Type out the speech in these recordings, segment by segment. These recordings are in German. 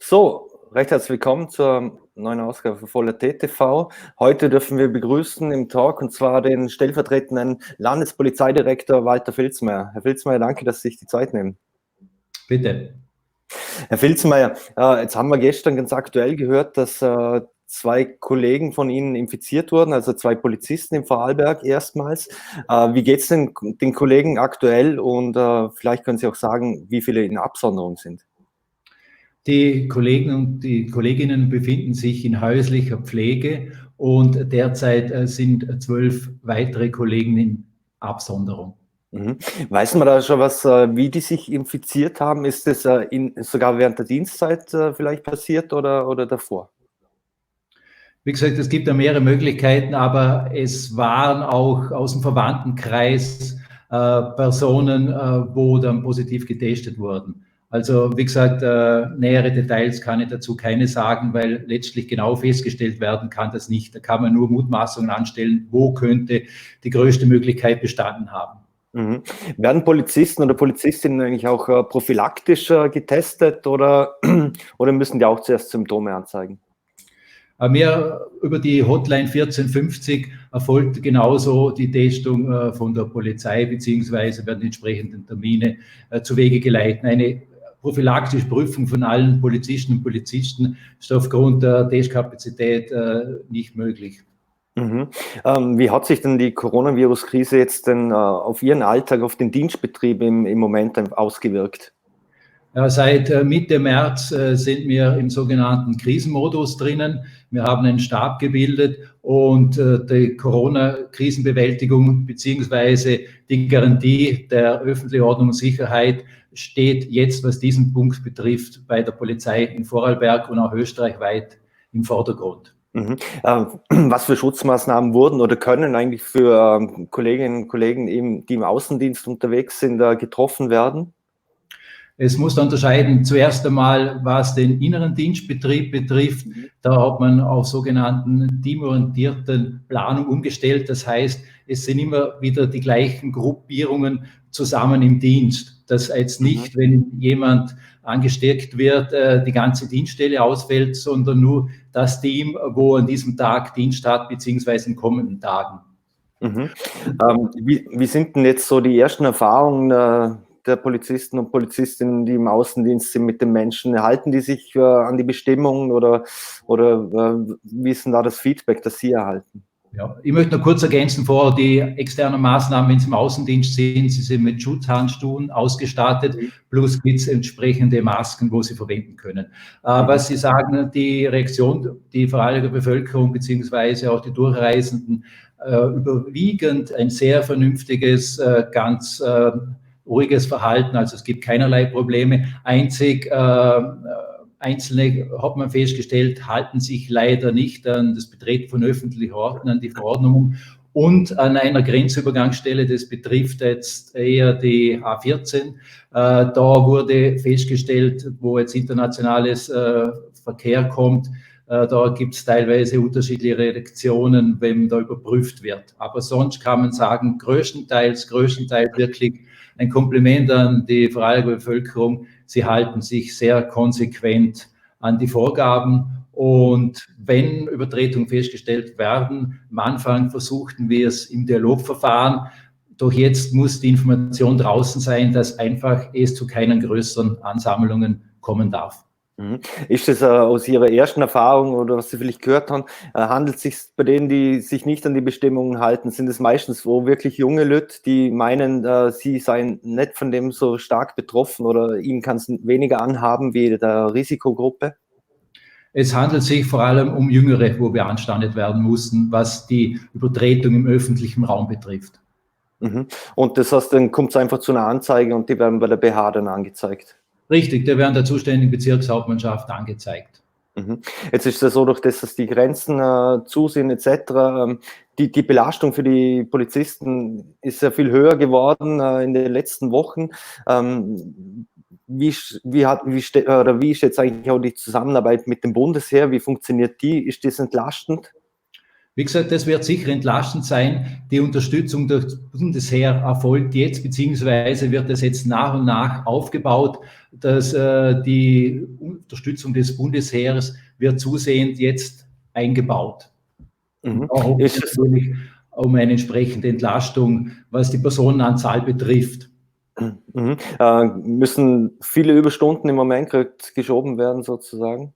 So, recht herzlich willkommen zur neuen Ausgabe von VOL.AT TV. Heute dürfen wir begrüßen im Talk und zwar den stellvertretenden Landespolizeidirektor Walter Filzmaier. Herr Filzmaier, danke, dass Sie sich die Zeit nehmen. Bitte. Herr Filzmaier, jetzt haben wir gestern ganz aktuell gehört, dass zwei Kollegen von Ihnen infiziert wurden, also zwei Polizisten im Vorarlberg erstmals. Wie geht es denn den Kollegen aktuell und vielleicht können Sie auch sagen, wie viele in Absonderung sind? Die Kollegen und die Kolleginnen befinden sich in häuslicher Pflege und derzeit sind 12 weitere Kollegen in Absonderung. Weiß man da schon was, wie die sich infiziert haben? Ist das sogar während der Dienstzeit vielleicht passiert oder davor? Wie gesagt, es gibt da mehrere Möglichkeiten, aber es waren auch aus dem Verwandtenkreis Personen, wo dann positiv getestet wurden. Also wie gesagt, nähere Details kann ich dazu keine sagen, weil letztlich genau festgestellt werden kann das nicht. Da kann man nur Mutmaßungen anstellen, wo könnte die größte Möglichkeit bestanden haben. Werden Polizisten oder Polizistinnen eigentlich auch prophylaktisch getestet oder müssen die auch zuerst Symptome anzeigen? Mehr über die Hotline 1450 erfolgt genauso die Testung von der Polizei, beziehungsweise werden die entsprechenden Termine zu Wege geleitet. Eine prophylaktische Prüfung von allen Polizistinnen und Polizisten ist aufgrund der Testkapazität nicht möglich. Wie hat sich denn die Coronaviruskrise jetzt denn auf Ihren Alltag, auf den Dienstbetrieb im Moment ausgewirkt? Seit Mitte März sind wir im sogenannten Krisenmodus drinnen. Wir haben einen Stab gebildet und die Corona-Krisenbewältigung beziehungsweise die Garantie der öffentlichen Ordnung und Sicherheit steht jetzt, was diesen Punkt betrifft, bei der Polizei in Vorarlberg und auch österreichweit im Vordergrund. Was für Schutzmaßnahmen wurden oder können eigentlich für Kolleginnen und Kollegen, die im Außendienst unterwegs sind, getroffen werden? Es muss da unterscheiden, zuerst einmal, was den inneren Dienstbetrieb betrifft. Da hat man auf sogenannten teamorientierten Planung umgestellt. Das heißt, es sind immer wieder die gleichen Gruppierungen zusammen im Dienst. Dass jetzt nicht, wenn jemand angesteckt wird, die ganze Dienststelle ausfällt, sondern nur das Team, wo an diesem Tag Dienst hat, beziehungsweise in kommenden Tagen. Wie sind denn jetzt so die ersten Erfahrungen der Polizisten und Polizistinnen, die im Außendienst sind mit den Menschen? Halten die sich an die Bestimmungen oder wie ist denn da das Feedback, das Sie erhalten? Ja, ich möchte noch kurz ergänzen, vor die externen Maßnahmen, wenn Sie im Außendienst sind, Sie sind mit Schutzhandschuhen ausgestattet, plus mit entsprechende Masken, wo Sie verwenden können. Was Sie sagen, die Reaktion, die Vorarlberger Bevölkerung beziehungsweise auch die Durchreisenden, überwiegend ein sehr vernünftiges, ganz ruhiges Verhalten, also es gibt keinerlei Probleme. Einzig Einzelne, hat man festgestellt, halten sich leider nicht an das Betreten von öffentlichen Orten, an die Verordnung und an einer Grenzübergangsstelle, das betrifft jetzt eher die A14. Da wurde festgestellt, wo jetzt internationales Verkehr kommt, da gibt es teilweise unterschiedliche Reaktionen, wenn da überprüft wird. Aber sonst kann man sagen, größtenteils wirklich ein Kompliment an die Vorarlberger Bevölkerung. Sie halten sich sehr konsequent an die Vorgaben und wenn Übertretungen festgestellt werden, am Anfang versuchten wir es im Dialogverfahren, doch jetzt muss die Information draußen sein, dass einfach es zu keinen größeren Ansammlungen kommen darf. Ist das aus Ihrer ersten Erfahrung oder was Sie vielleicht gehört haben, handelt es sich bei denen, die sich nicht an die Bestimmungen halten, sind es meistens wo wirklich junge Leute, die meinen, sie seien nicht von dem so stark betroffen oder ihnen kann es weniger anhaben wie der Risikogruppe? Es handelt sich vor allem um Jüngere, wo beanstandet werden mussten, was die Übertretung im öffentlichen Raum betrifft. Und das heißt, dann kommt es einfach zu einer Anzeige und die werden bei der BH dann angezeigt? Richtig, der werden der zuständigen Bezirkshauptmannschaft angezeigt. Jetzt ist es so, durch das, dass die Grenzen zu sind etc., die Belastung für die Polizisten ist sehr viel höher geworden in den letzten Wochen. Wie ist jetzt eigentlich auch die Zusammenarbeit mit dem Bundesheer? Wie funktioniert die? Ist das entlastend? Wie gesagt, das wird sicher entlastend sein. Die Unterstützung durch das Bundesheer erfolgt jetzt, beziehungsweise wird es jetzt nach und nach aufgebaut. dass die Unterstützung des Bundesheeres wird zusehends jetzt eingebaut. Mhm. Da hoffen wir natürlich um eine entsprechende Entlastung, was die Personenanzahl betrifft. Mhm. Müssen viele Überstunden im Moment geschoben werden, sozusagen?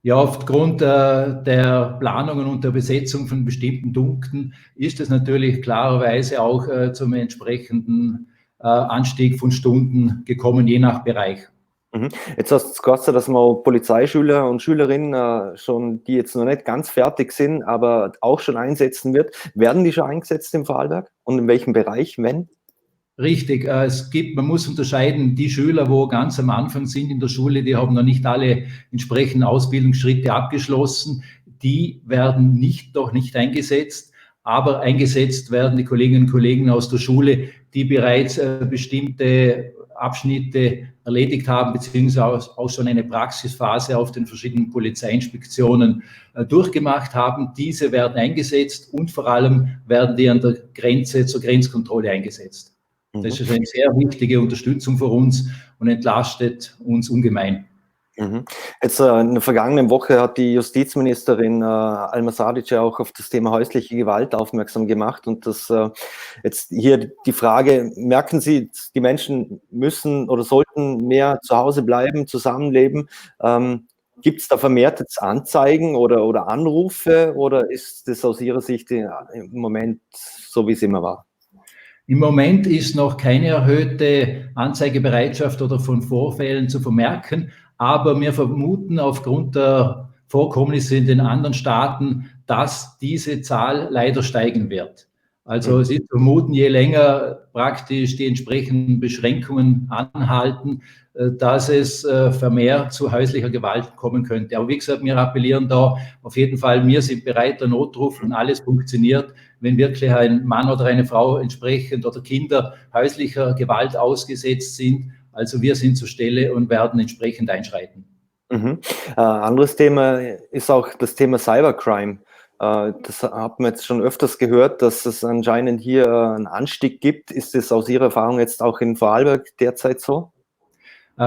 Ja, aufgrund der Planungen und der Besetzung von bestimmten Punkten ist es natürlich klarerweise auch zum entsprechenden Anstieg von Stunden gekommen, je nach Bereich. Mhm. Jetzt hast du gesagt, dass man Polizeischüler und Schülerinnen schon, die jetzt noch nicht ganz fertig sind, aber auch schon einsetzen wird. Werden die schon eingesetzt im Vorarlberg? Und in welchem Bereich, wenn? Richtig, man muss unterscheiden, die Schüler, wo ganz am Anfang sind in der Schule, die haben noch nicht alle entsprechenden Ausbildungsschritte abgeschlossen, die werden noch nicht eingesetzt, aber eingesetzt werden die Kolleginnen und Kollegen aus der Schule, die bereits bestimmte Abschnitte erledigt haben, beziehungsweise auch schon eine Praxisphase auf den verschiedenen Polizeiinspektionen durchgemacht haben. Diese werden eingesetzt und vor allem werden die an der Grenze zur Grenzkontrolle eingesetzt. Das ist eine sehr wichtige Unterstützung für uns und entlastet uns ungemein. Jetzt in der vergangenen Woche hat die Justizministerin Alma Sadic ja auch auf das Thema häusliche Gewalt aufmerksam gemacht und das jetzt hier die Frage, merken Sie, die Menschen müssen oder sollten mehr zu Hause bleiben, zusammenleben? Gibt es da vermehrt jetzt Anzeigen oder Anrufe oder ist das aus Ihrer Sicht im Moment so, wie es immer war? Im Moment ist noch keine erhöhte Anzeigebereitschaft oder von Vorfällen zu vermerken, aber wir vermuten aufgrund der Vorkommnisse in den anderen Staaten, dass diese Zahl leider steigen wird. Also es ist zu vermuten, je länger praktisch die entsprechenden Beschränkungen anhalten, dass es vermehrt zu häuslicher Gewalt kommen könnte. Aber wie gesagt, wir appellieren da auf jeden Fall, wir sind bereit, der Notruf und alles funktioniert, wenn wirklich ein Mann oder eine Frau entsprechend oder Kinder häuslicher Gewalt ausgesetzt sind. Also wir sind zur Stelle und werden entsprechend einschreiten. Anderes Thema ist auch das Thema Cybercrime. Das hat man jetzt schon öfters gehört, dass es anscheinend hier einen Anstieg gibt. Ist es aus Ihrer Erfahrung jetzt auch in Vorarlberg derzeit so?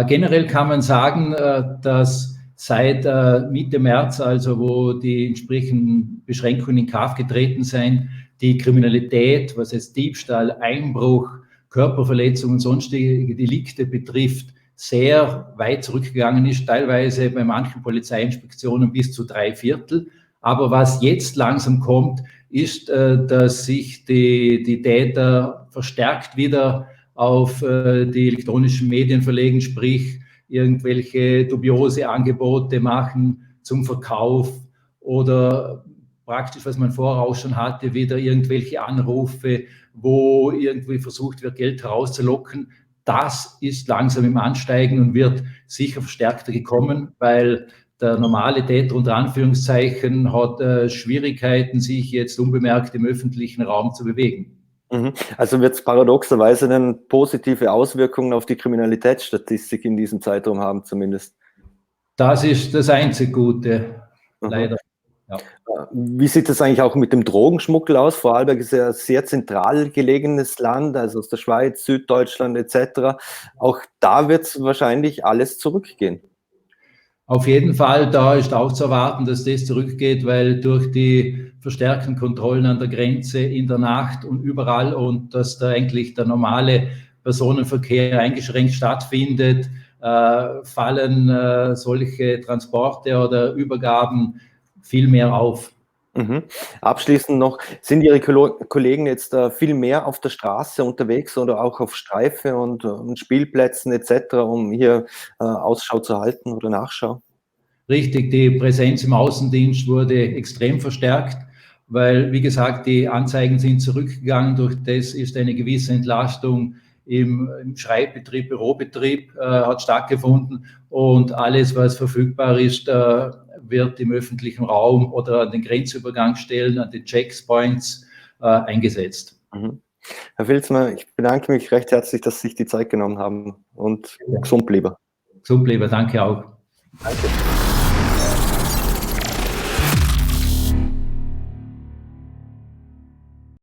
Generell kann man sagen, dass seit Mitte März, also wo die entsprechenden Beschränkungen in Kraft getreten sind, die Kriminalität, was jetzt Diebstahl, Einbruch, Körperverletzung und sonstige Delikte betrifft, sehr weit zurückgegangen ist, teilweise bei manchen Polizeiinspektionen bis zu 3/4. Aber was jetzt langsam kommt, ist, dass sich die Täter verstärkt wieder auf die elektronischen Medien verlegen, sprich irgendwelche dubiose Angebote machen zum Verkauf oder praktisch, was man vorher auch schon hatte, wieder irgendwelche Anrufe, wo irgendwie versucht wird, Geld herauszulocken. Das ist langsam im Ansteigen und wird sicher verstärkter gekommen, weil der normale Täter unter Anführungszeichen hat Schwierigkeiten, sich jetzt unbemerkt im öffentlichen Raum zu bewegen. Also wird es paradoxerweise dann positive Auswirkungen auf die Kriminalitätsstatistik in diesem Zeitraum haben zumindest? Das ist das einzig Gute, leider. Ja. Wie sieht es eigentlich auch mit dem Drogenschmuggel aus? Vorarlberg ist ja ein sehr zentral gelegenes Land, also aus der Schweiz, Süddeutschland etc. Auch da wird es wahrscheinlich alles zurückgehen. Auf jeden Fall, da ist auch zu erwarten, dass das zurückgeht, weil durch die verstärkten Kontrollen an der Grenze in der Nacht und überall und dass da eigentlich der normale Personenverkehr eingeschränkt stattfindet, fallen solche Transporte oder Übergaben viel mehr auf. Abschließend noch, sind Ihre Kollegen jetzt viel mehr auf der Straße unterwegs oder auch auf Streife und Spielplätzen etc., um hier Ausschau zu halten oder Nachschau? Richtig, die Präsenz im Außendienst wurde extrem verstärkt, weil, wie gesagt, die Anzeigen sind zurückgegangen. Durch das ist eine gewisse Entlastung im Schreibbetrieb, Bürobetrieb hat stattgefunden und alles, was verfügbar ist, wird im öffentlichen Raum oder an den Grenzübergangsstellen, an den Checkpoints eingesetzt. Herr Filzmaier, ich bedanke mich recht herzlich, dass Sie sich die Zeit genommen haben und gesund bleiben. Gesund bleiben, danke auch. Danke.